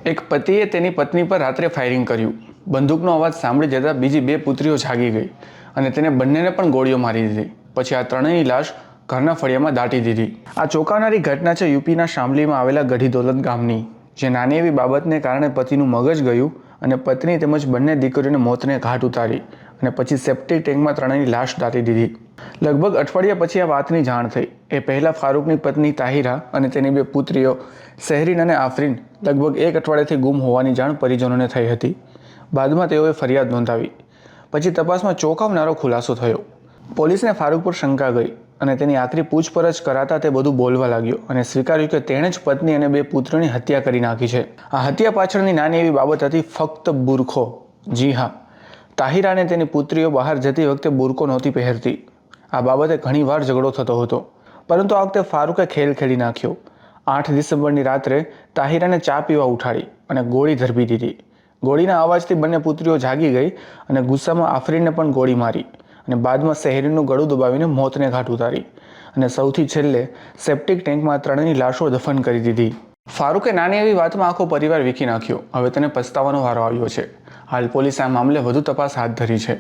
એક પતિએ તેની પત્ની પર રાત્રે ફાયરિંગ કર્યું. બંદૂકનો અવાજ સાંભળી જતાં બીજી બે પુત્રીઓ જાગી ગઈ અને તેને બંનેને પણ ગોળીઓ મારી દીધી. પછી આ ત્રણેયની લાશ ઘરના ફળિયામાં દાટી દીધી. આ ચોંકાવનારી ઘટના છે યુપીના શામલીમાં આવેલા ગઢી દૌલત ગામની, જે નાની એવી બાબતને કારણે પતિનું મગજ ગયું અને પત્ની તેમજ બંને દીકરીઓને મોતને ઘાટ ઉતારી અને પછી સેપ્ટિક ટેન્કમાં ત્રણેયની લાશ દાટી દીધી. લગભગ અઠવાડિયા પછી આ વાતની જાણ થઈ. એ પહેલાં ફારૂકની પત્ની તાહિરા અને તેની બે પુત્રીઓ સહેરીન અને આફરીન લગભગ એક અઠવાડિયાથી ગુમ હોવાની જાણ પરિજનોને થઈ હતી. બાદમાં તેઓએ ફરિયાદ નોંધાવી. પછી તપાસમાં ચોંકાવનારો ખુલાસો થયો. પોલીસને ફારૂક પર શંકા ગઈ અને તેની આખરી પૂછપરછ કરાતા તે બધું બોલવા લાગ્યો અને સ્વીકાર્યું કે તેણે જ પત્ની અને બે પુત્રોની હત્યા કરી નાખી છે. આ હત્યા પાછળની નાની એવી બાબત હતી ફક્ત બુરખો. જી હા, તાહિરા અને તેની પુત્રીઓ બહાર જતી વખતે બુરકો નહોતી પહેરતી. આ બાબતે ઘણીવાર ઝઘડો થતો હતો, પરંતુ આ વખતે ફારૂકે ખેલ ખેલી નાખ્યો. 8 ડિસેમ્બરની રાત્રે તાહિરાને ચા પીવા ઉઠાડી અને ગોળી ધરબી દીધી. ગોળીના અવાજથી બંને પુત્રીઓ જાગી ગઈ અને ગુસ્સામાં આફરીનને પણ ગોળી મારી અને બાદમાં સહેરીનનું ગળું દબાવીને મોતને ઘાટ ઉતારી અને સૌથી છેલ્લે સેપ્ટિક ટેન્કમાં ત્રણેયની લાશો દફન કરી દીધી. ફારૂકે નાની એવી વાતમાં આખો પરિવાર વીખી નાખ્યો. હવે તેને પસ્તાવાનો વારો આવ્યો છે. હાલ પોલીસે આ મામલે વધુ તપાસ હાથ ધરી છે.